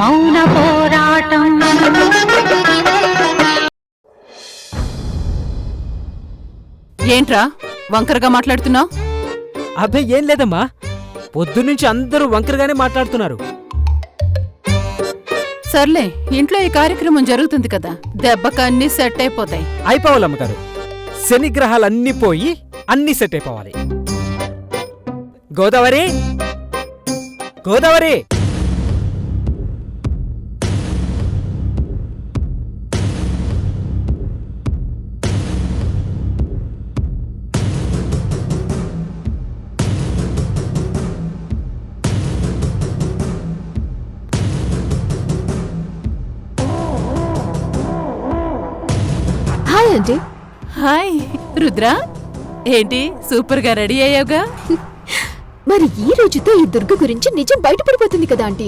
మౌన పోరాటం. ఏంట్రా వంకరగా మాట్లాడుతున్నావు? అబ్బే ఏం లేదమ్మా, పొద్దున్నుంచి అందరూ వంకరగానే మాట్లాడుతున్నారు. సర్లే, ఇంట్లో ఈ కార్యక్రమం జరుగుతుంది కదా, దెబ్బకు అన్ని సెట్ అయిపోతాయి. అయిపోవాలమ్మగారు, శనిగ్రహాలన్నీ పోయి అన్నీ సెట్ అయిపోవాలి. Godavari, Godavari, hi aunty. Hi Rudra, ఏంటి సూపర్ గా రెడీ అయ్యావుగా? మరి ఈ రోజుతో ఈ దుర్గ గురించి నిజం బయటపడిపోతుంది కదా ఆంటీ.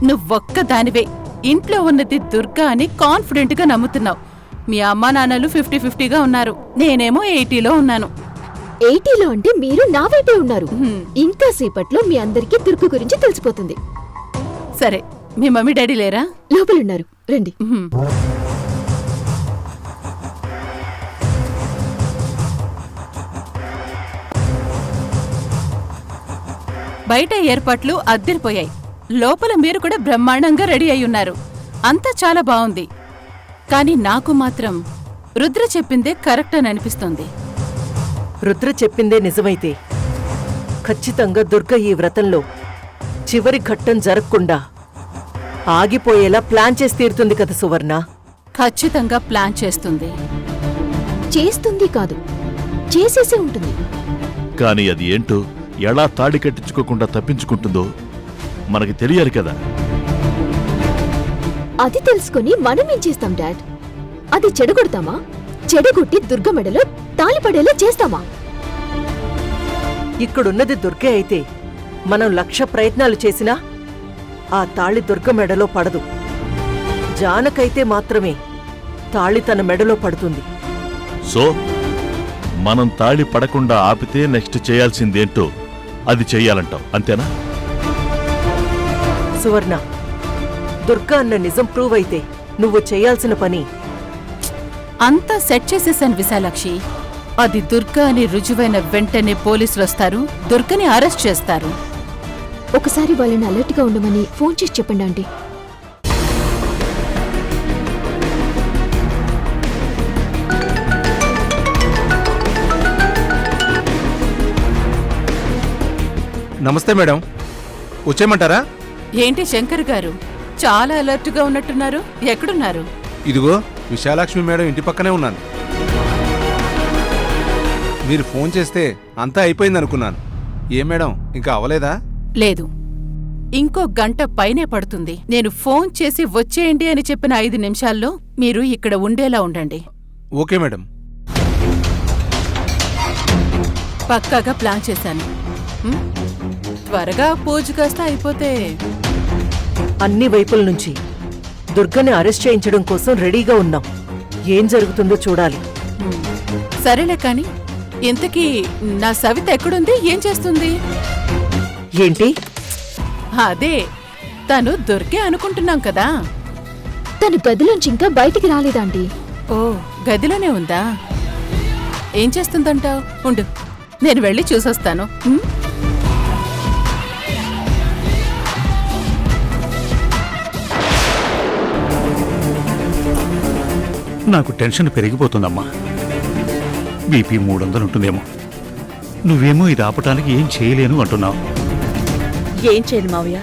నువ్వొక్క దానివే ఇంట్లో ఉన్నది దుర్గా అని కాన్ఫిడెంట్ గా నమ్ముతున్నావు. మీ అమ్మా నాన్నలు 50-50గా ఉన్నారు, నేనేమో 80లో ఉన్నాను. 80లో అంటే మీరు నా వైపే ఉన్నారు. ఇంకా సేపట్లో మీ అందరికీ దుర్గ గురించి తెలిసిపోతుంది. సరే, మీ మమ్మీ డాడీ లేరా? లోపలున్నారు, రండి. బయట ఏర్పాట్లు అద్దరిపోయాయి, లోపల మీరు కూడా బ్రహ్మాండంగా రెడీ అయ్యున్నారు. అంతా చాలా బావుంది. కానీ నాకు మాత్రం రుద్ర చెప్పిందే కరెక్ట్ అని అనిపిస్తోంది. రుద్ర చెప్పిందే నిజమైతే ఖచ్చితంగా దుర్గ ఈ వ్రతంలో చివరి ఘట్టం జరగకుండా ఆగిపోయేలా ప్లాన్ చేసి తీరుతుంది కదా సువర్ణ. ఖచ్చితంగా ప్లాన్ చేస్తుంది. చేస్తుంది కాదు, చేసేసే ఉంటుంది. కాని అది ఏంటో, ఎలా తాడి కట్టించుకోకుండా తప్పించుకుంటుందో మనకి తెలియాలి కదా. అది తెలుసుకుని మనమేం చేస్తాం డాడ్? అది చెడగొడతామా? చెడగొట్టి దుర్గ మెడలో తాళి పడేలా చేస్తామా? ఇక్కడున్నది దుర్గే అయితే మనం 1,00,000 ప్రయత్నాలు చేసినా ఆ తాళి దుర్గ మెడలో పడదు. జానకైతే మాత్రమే తాళి తన మెడలో పడుతుంది. సో మనం తాళి పడకుండా ఆపితే నెక్స్ట్ చేయాల్సిందేంటో అది చెయ్యాలంటావు, అంతేనా? సువర్ణ, దుర్గా అన్న నిజం ప్రూవ్ అయితే నువ్వు చేయాల్సిన పని. అంతా సెట్ చేసేసాను విశాలాక్షి. అది దుర్గా అని రుజువైన వెంటనే పోలీసులు వస్తారు, దుర్గని అరెస్ట్ చేస్తారు. ఒకసారి వాళ్ళని అలర్ట్ గా ఉండమని ఫోన్ చేసి చెప్పండి ఆంటీ. నమస్తే మేడం, వచ్చేయమంటారా? ఏంటి శంకర్ గారు, చాలా అలర్ట్ గా ఉన్నట్టున్నారు, ఎక్కడున్నారు? ఇదిగో విశాలాక్ష్మి మేడం ఇంటి పక్కనే ఉన్నాను. మీరు ఫోన్ చేస్తే అంతా అయిపోయింది అనుకున్నాను. ఏ మేడం, ఇంకా అవలేదా? లేదు, ఇంకో గంట పైనే పడుతుంది. నేను ఫోన్ చేసి వచ్చేయండి అని చెప్పిన 5 నిమిషాల్లో మీరు ఇక్కడ ఉండేలా ఉండండి. Okay madam. పక్కాగా ప్లాన్ చేశాను. త్వరగా పూజ కాస్త అయిపోతే. అన్ని వైపుల నుంచి దుర్గని అరెస్ట్ చేయించడం కోసం రెడీగా ఉన్నాం. ఏం జరుగుతుందో చూడాలి. సరేలే కాని, ఇంతకీ నా సవిత ఎక్కడుంది, ఏం చేస్తుంది? ఏంటి? అదే, తను దుర్గే అనుకుంటున్నాం కదా. తను గదిలోంచి ఇంకా బయటికి రాలేదాంటీ. ఓ, గదిలోనే ఉందా? ఏం చేస్తుందంటావు? ఉండు, నేను వెళ్ళి చూసొస్తాను. నాకు టెన్షన్ పెరిగిపోతుందమ్మా. బీపీ 300 ఉంటుందేమో. నువ్వేమో ఇది ఆపటానికి ఏం చేయలేను అంటున్నావు. ఏం చేయను మావయ్య,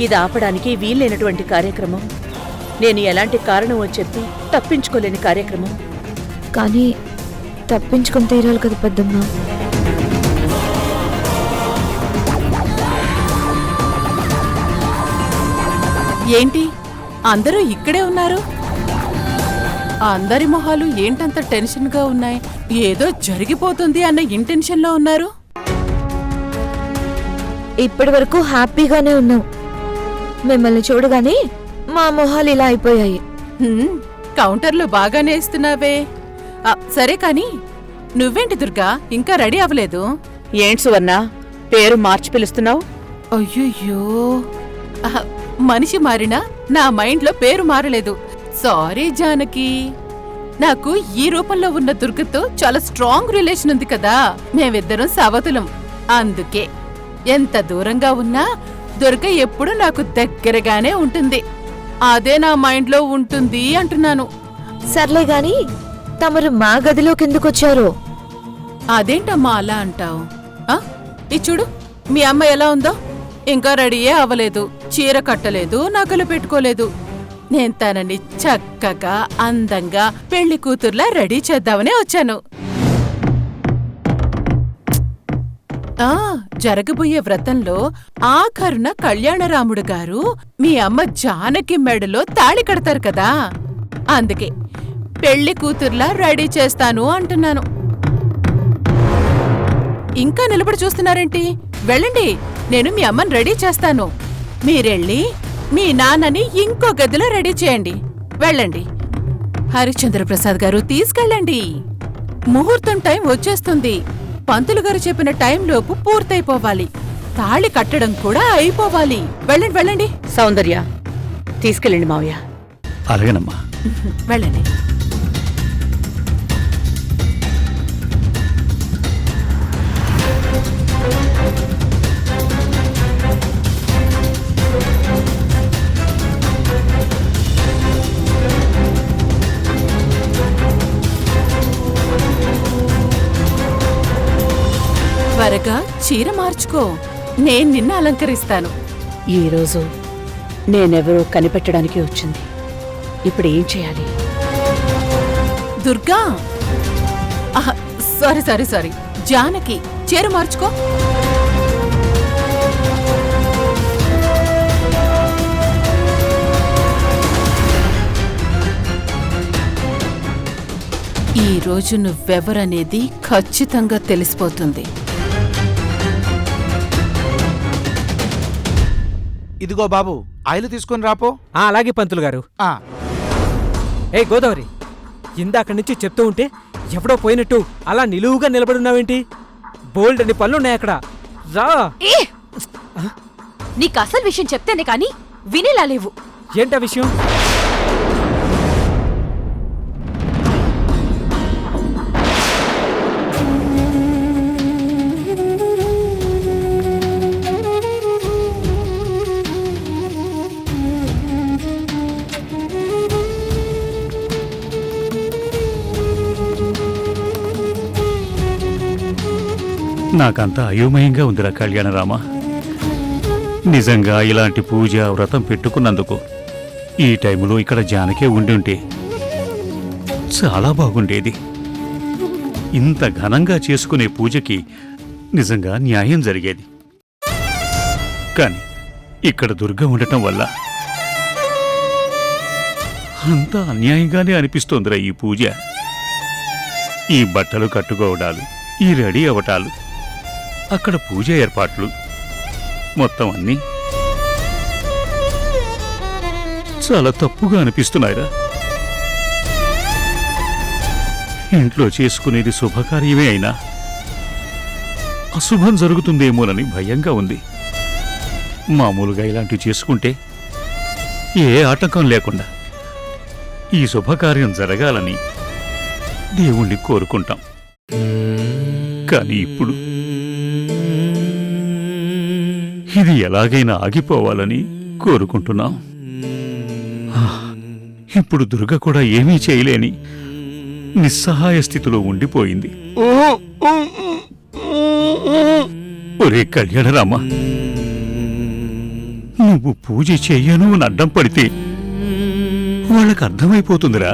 ఇది ఆపడానికి వీల్లేనటువంటి కార్యక్రమం. నేను ఎలాంటి కారణమో చెప్పి తప్పించుకోలేని కార్యక్రమం. కానీ తప్పించుకొని తీరాలి కదా పెద్దమ్మ. ఏంటి అందరూ ఇక్కడే ఉన్నారు? అందరి మొహాలు ఏంటంత టెన్షన్ గా ఉన్నాయి? ఏదో జరిగిపోతుంది అన్న ఇంటెన్షన్లో ఉన్నారు. ఇప్పటి వరకు హ్యాపీగానే ఉన్నాం. మిమ్మల్ని చూడగానే మా మొహాలు ఇలా అయిపోయాయి. కౌంటర్లో బాగానే ఇస్తున్నావే. సరే కాని, నువ్వేంటి దుర్గా ఇంకా రెడీ అవ్వలేదు? ఏంటి సువర్ణ, పేరు మార్చి పిలుస్తున్నావు? అయ్యయ్యో, మనిషి మారినా నా మైండ్లో పేరు మారలేదు. సారీ జానకి. నాకు ఈ రూపంలో ఉన్న దుర్గతో చాలా స్ట్రాంగ్ రిలేషన్ ఉంది కదా. మేమిద్దరం సవతులం. అందుకే ఎంత దూరంగా ఉన్నా దుర్గ ఎప్పుడు నాకు దగ్గరగానే ఉంటుంది. అదే నా మైండ్లో ఉంటుంది అంటున్నాను. సర్లే గాని తమరు మా గదిలోకి ఎందుకొచ్చారో? అదేంటమ్మా అలా అంటావు? ఇది చూడు, మీ అమ్మ ఎలా ఉందో. ఇంకా రెడీయే అవ్వలేదు, చీర కట్టలేదు, నగలు పెట్టుకోలేదు. నేను తనని చక్కగా అందంగా పెళ్లి కూతుర్లా రెడీ చేద్దామనే వచ్చాను. జరగబోయే వ్రతంలో ఆఖరున కళ్యాణరాముడు గారు మీ అమ్మ జానకి మెడలో తాళి కడతారు కదా, అందుకే పెళ్లి కూతుర్లా రెడీ చేస్తాను అంటున్నాను. ఇంకా నిలబడి చూస్తున్నారేంటి? వెళ్ళండి, నేను మీ అమ్మని రెడీ చేస్తాను. మీరెళ్ళి మీ నాన్నని ఇంకో గదిలో రెడీ చేయండి. వెళ్ళండి. హరిశ్చంద్ర ప్రసాద్ గారు, తీసుకెళ్ళండి. ముహూర్తం టైం వచ్చేస్తుంది. పంతులు గారు చెప్పిన టైంలోపు పూర్తయిపోవాలి. తాళి కట్టడం కూడా అయిపోవాలి. వెళ్ళండి వెళ్ళండి. సౌందర్య, తీసుకెళ్ళండి మావయ్య. అలాగేనమ్మా. వెళ్ళండి. త్వరగా చీర మార్చుకో, నేను నిన్ను అలంకరిస్తాను. ఈరోజు నేనెవరో కనిపెట్టడానికి వచ్చింది. ఇప్పుడు ఏం చేయాలి? దుర్గా, సారీ, జానకి, చీర మార్చుకో. ఈ రోజు నువ్వెవరనేది ఖచ్చితంగా తెలిసిపోతుంది. ఇదిగో బాబు, ఆయిల్ తీసుకొని రాపో. అలాగే పంతులు గారు. ఆ, ఏ గోదావరి, ఇందాక నుంచి చెప్తూ ఉంటే ఎవడో పోయినట్టు అలా నిలువుగా నిలబడున్నావేంటి? బోల్డ్ అని పనులున్నాయి అక్కడ. రా. నీకు అసలు విషయం చెప్తేనే కాని వినేలా లేవు. ఏంటా విషయం? నాకంతా అయోమయంగా ఉందిరా కళ్యాణరామ. నిజంగా ఇలాంటి పూజ వ్రతం పెట్టుకున్నందుకు ఈ టైములో ఇక్కడ జానకే ఉండి చాలా బాగుండేది. ఇంత ఘనంగా చేసుకునే పూజకి నిజంగా న్యాయం జరిగేది. కాని ఇక్కడ దుర్గ ఉండటం వల్ల అంతా అన్యాయంగానే అనిపిస్తోందిరా ఈ పూజ. ఈ బట్టలు కట్టుకోవడాలు, ఈ రెడీ అవటాలు, అక్కడ పూజ ఏర్పాట్లు, మొత్తం అన్నీ చాలా తప్పుగా అనిపిస్తున్నాయిరా. ఇంట్లో చేసుకునేది శుభకార్యమే అయినా అశుభం జరుగుతుందేమోనని భయంగా ఉంది. మామూలుగా ఇలాంటివి చేసుకుంటే ఏ ఆటంకం లేకుండా ఈ శుభకార్యం జరగాలని దేవుణ్ణి కోరుకుంటాం. కానీ ఇప్పుడు ఇది ఎలాగైనా ఆగిపోవాలని కోరుకుంటున్నాం. ఇప్పుడు దుర్గ కూడా ఏమీ చేయలేని నిస్సహాయ స్థితిలో ఉండిపోయింది. ఒరే కళ్యాణరామ, నువ్వు పూజ చెయ్యను అని అడ్డం పడితే వాళ్ళకి అర్థమైపోతుందిరా,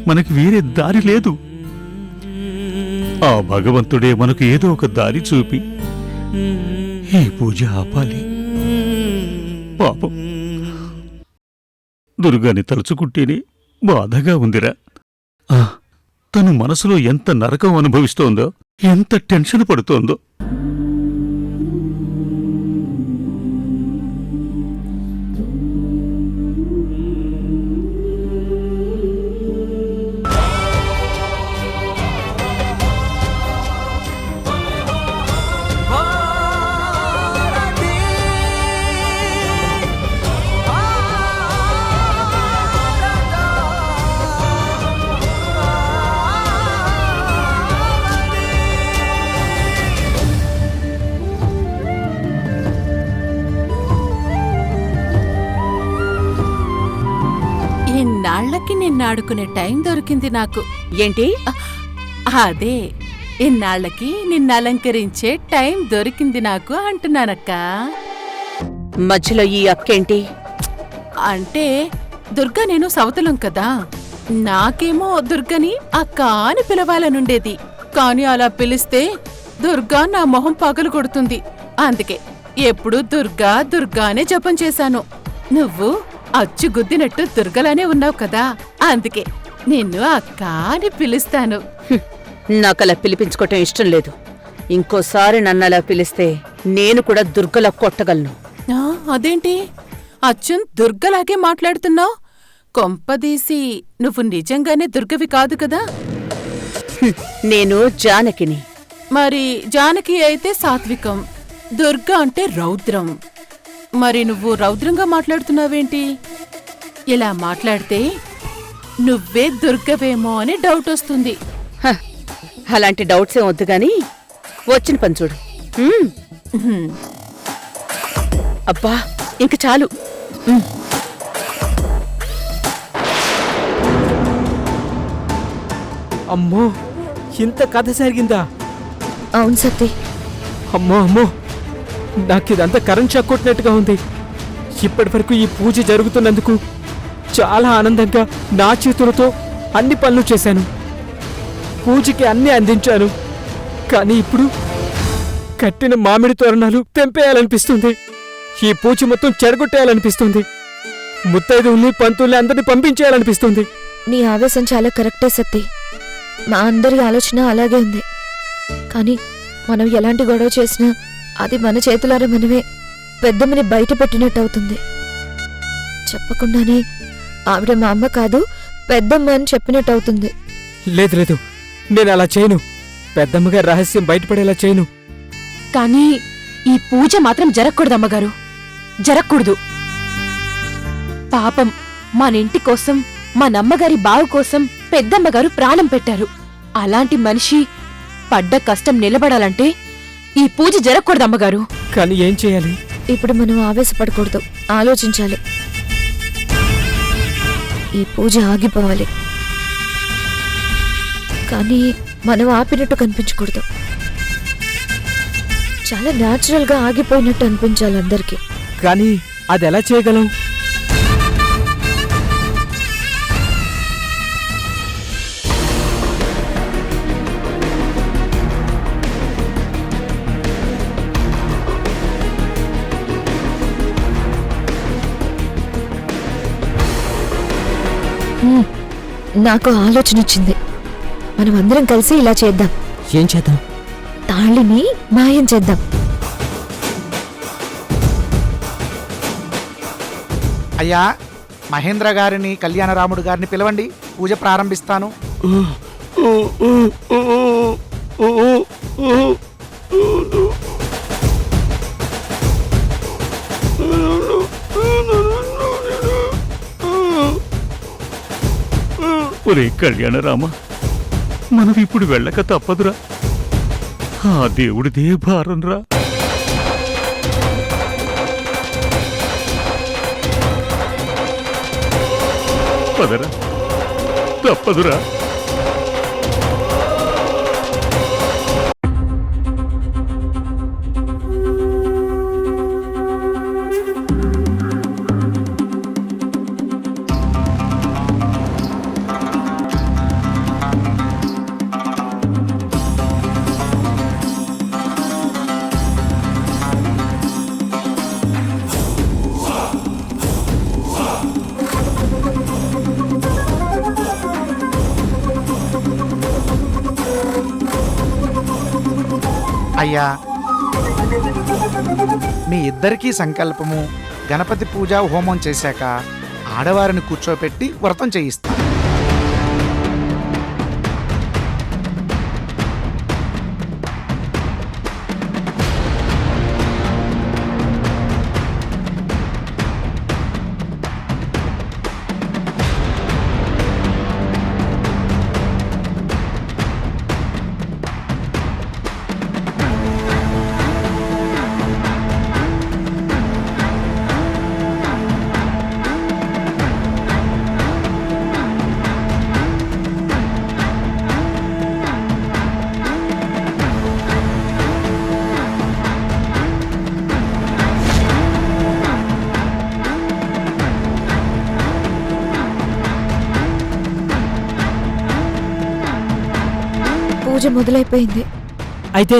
మనకి వేరే దారి లేదు. ఆ భగవంతుడే మనకు ఏదో ఒక దారి చూపి ఈ పూజ ఆపాలి. పాపం దుర్గాని తలుచుకుంటేనే బాధగా ఉందిరా. తను మనసులో ఎంత నరకం అనుభవిస్తోందో, ఎంత టెన్షన్ పడుతోందో. ఇన్నాళ్లకి నిన్నాడుకునే టైం దొరికింది నాకు. ఏంటి? అదే, ఇన్నాళ్లకి నిన్నలంకరించే టైం దొరికింది నాకు అంటున్నానక్క. మధ్యలో ఈ అక్కేంటి? అంటే దుర్గా నేను సవతులం కదా, నాకేమో దుర్గని అక్క అని పిలవాలనుండేది. కాని అలా పిలిస్తే దుర్గా నా మొహం పగలు కొడుతుంది. అందుకే ఎప్పుడూ దుర్గా దుర్గా అనే జపం చేశాను. నువ్వు అచ్చు గుద్దినట్టు దుర్గలానే ఉన్నావు కదా, అందుకే నిన్ను అక్క అని పిలుస్తాను. నాకలా పిలిపించుకోవటం ఇష్టం లేదు. ఇంకోసారి నన్నలా పిలిస్తే నేను కూడా దుర్గలా కొట్టగలను. అదేంటి అచ్చున్ దుర్గలాగే మాట్లాడుతున్నావు? కొంపదీసి నువ్వు నిజంగానే దుర్గవి కాదు కదా? నేను జానకిని. మరి జానకి అయితే సాత్వికం, దుర్గ అంటే రౌద్రం. మరి నువ్వు రౌద్రంగా మాట్లాడుతున్నావేంటి? ఇలా మాట్లాడితే నువ్వే దుర్గవేమో అని డౌట్ వస్తుంది. హ, అలాంటి డౌట్స్ ఏం వద్దు గాని వచ్చిన పని చూడు. అబ్బా, ఇంక చాలు. అమ్మో, ఇంత కథ జరిగిందా? అవును సత్తి. అమ్మో అమ్మో, నాకిదంతా కరెంట్ షాక్ కొట్టినట్టుగా ఉంది. ఇప్పటి వరకు ఈ పూజ జరుగుతున్నందుకు చాలా ఆనందంగా నా చేతులతో అన్ని పనులు చేశాను, పూజకి అన్ని అందించాను. కానీ ఇప్పుడు కట్టిన మామిడి తోరణాలు తెంపేయాలనిపిస్తుంది. ఈ పూజ మొత్తం చెడగొట్టేయాలనిపిస్తుంది. ముత్తైదుల్ని పంతుల్ని అందరినీ పంపించేయాలనిపిస్తుంది. నీ ఆవేశం చాలా కరెక్టే సత్తి. మా అందరి ఆలోచన అలాగే ఉంది. కానీ మనం ఎలాంటి గొడవ చేసినా అది మన చేతులారా మనమే పెద్దమ్మని బయట పెట్టినట్టు అవుతుంది. చెప్పకుండానే ఆవిడ మా అమ్మ కాదు పెద్దమ్మ అని చెప్పినట్టు అవుతుంది. లేదు లేదు, నేను అలా చేయను. పెద్దమ్మగారి రహస్యం బయటపడేలా చేయను. కానీ ఈ పూజ మాత్రం జరగకూడదమ్మగారు, జరగకూడదు. పాపం మన ఇంటి కోసం, మా నమ్మగారి బావు కోసం పెద్దమ్మగారు ప్రాణం పెట్టారు. అలాంటి మనిషి పడ్డ కష్టం నిలబడాలంటే ఈ పూజ జరగకూడదమ్మగారు. కానీ ఏం చేయాలి? ఇప్పుడు మనం ఆవేశపడకూడదు, ఆలోచించాలి. ఈ పూజ ఆగిపోవాలి, కానీ మనం ఆపినట్టు కనిపించకూడదు. చాలా న్యాచురల్ గా ఆగిపోయినట్టు అనిపించాలి అందరికీ. కానీ అది ఎలా చేయగలం? నాకు ఆలోచన వచ్చింది. మనం అందరం కలిసి ఇలా చేద్దాం. ఏం చేద్దాం? తాళిని మాయం చేద్దాం. అయ్యా, మహేంద్ర గారిని, కళ్యాణరాముడు గారిని పిలవండి, పూజ ప్రారంభిస్తాను. ఒరే కళ్యాణరామ, మనం ఇప్పుడు వెళ్ళక తప్పదురా. ఆ దేవుడిదే భారంరా. పదరా, తప్పదురా. అయ్యా, మీ ఇద్దరికీ సంకల్పము గణపతి పూజ హోమం చేశాక ఆడవారిని కూర్చోపెట్టి వ్రతం చేయిస్తా. పూజ మొదలైపోయింది. అయితే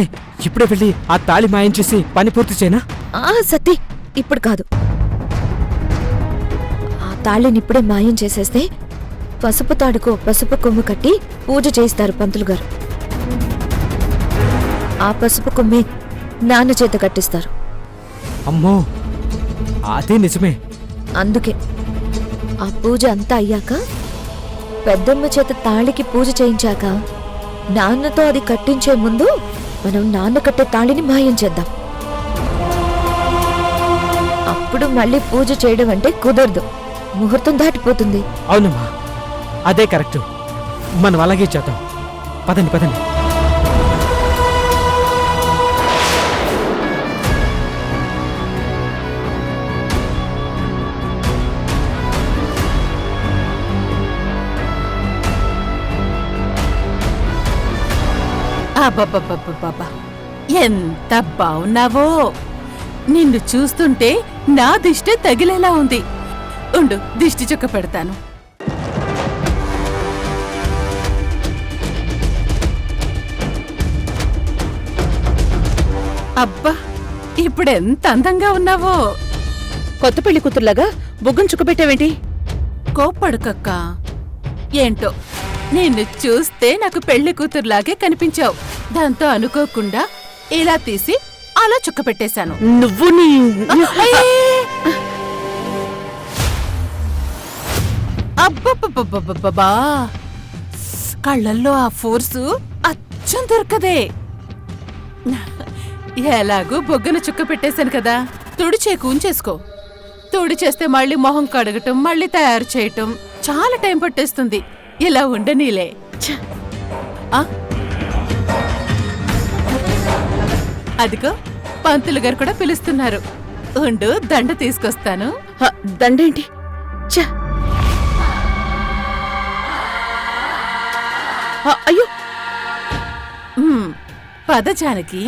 ఇప్పుడే వెళ్ళి ఆ తాళి మాయం చేసి పని పూర్తి చేయనా? సత్తి, ఇప్పుడు కాదు. ఆ తాళిని ఇప్పుడే మాయం చేసేస్తే పసుపు తాడుకో పసుపు కొమ్ము కట్టి పూజ చేయిస్తారు పంతులు గారు. ఆ పసుపు కొమ్మే నాన్న చేత కట్టిస్తారు. అమ్మో, అదే నిజమే. అందుకే ఆ పూజ అంతా అయ్యాక పెద్దమ్మ చేత తాళికి పూజ చేయించాక నాన్నతో అది కట్టించే ముందు మనం నాన్న కట్టే తాళిని మాయం చేద్దాం. అప్పుడు మళ్ళీ పూజ చేయడం అంటే కుదరదు, ముహూర్తం దాటిపోతుంది. అవునమ్మా, అదే కరెక్ట్. మనం అలాగే చేద్దాం. పదండి పదండి. అబ్బబ్బబ్బబ్బబ్బా, ఎంత బావున్నావో! నిన్ను చూస్తుంటే నా దిష్టే తగిలేలా ఉంది. ఉండు, దిష్టి చుక్క పెడతాను. అబ్బా, ఇప్పుడెంత అందంగా ఉన్నావో! కొత్త పెళ్లి కూతురులాగా బొగ్గను చుక్కబెట్టావేంటి? కోప్పడుకక్క. ఏంటో, నిన్ను చూస్తే నాకు పెళ్లి కూతురులాగే కనిపించావు. దాంతో అనుకోకుండా ఇలా తీసి అలా చుక్క పెట్టేశాను. నువ్వు నీ అబ్బబ్బబ్బబ్బబ్బా, కళ్ళల్లో ఆ ఫోర్సు అచ్చం దొరకదే. ఎలాగూ బొగ్గను చుక్క పెట్టేశాను కదా, తుడిచే కూంచేసుకో. తుడి చేస్తే మళ్ళీ మొహం కడగటం, మళ్ళీ తయారు చేయటం చాలా టైం పట్టేస్తుంది. ఇలా ఉండనీలే. అదిగో పంతులు గారు కూడా పిలుస్తున్నారు. ఉండు, దండ తీసుకొస్తాను. దండేంటి? అయ్యో, పద జానకి.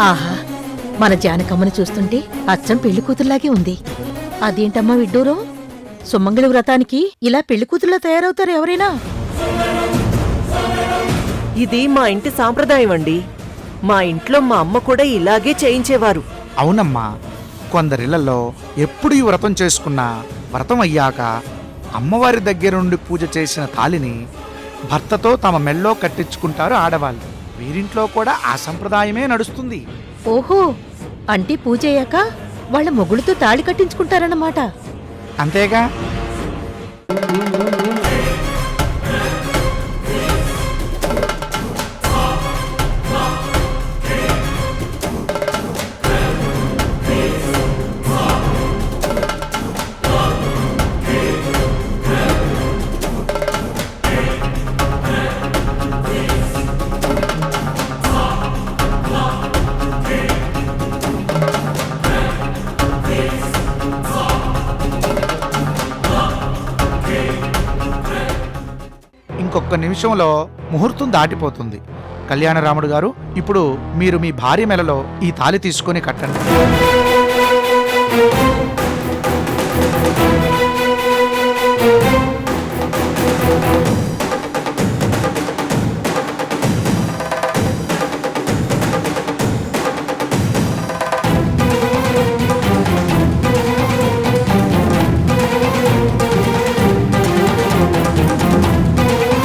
ఆహా, మన జానకమ్మని చూస్తుంటే అచ్చం పెళ్లి కూతురులాగే ఉంది. అదేంటమ్మా విడ్డూరం? సుమంగళి వ్రతానికి ఇలా పెళ్లి కూతురులా తయారవుతారు ఎవరైనా? ఇది మా ఇంటి సాంప్రదాయం అండి. మా ఇంట్లో మా అమ్మ కూడా ఇలాగే చేయించేవారు. అవునమ్మా, కొందరిళ్లలో ఎప్పుడు ఈ వ్రతం చేసుకున్నా వ్రతం అయ్యాక అమ్మవారి దగ్గరుండి పూజ చేసిన తాళిని భర్తతో తమ మెళ్ళో కట్టించుకుంటారు ఆడవాళ్ళు. వీరింట్లో కూడా ఆ సంప్రదాయమే నడుస్తుంది. ఓహో, అంటే పూజ అయ్యాక వాళ్ళ మొగుడుతో తాళి కట్టించుకుంటారన్నమాట. అంతేగా. ఇంకొక నిమిషంలో ముహూర్తం దాటిపోతుంది. కళ్యాణరాముడు గారు, ఇప్పుడు మీరు మీ భార్య మెలలో ఈ తాళి తీసుకొని కట్టండి.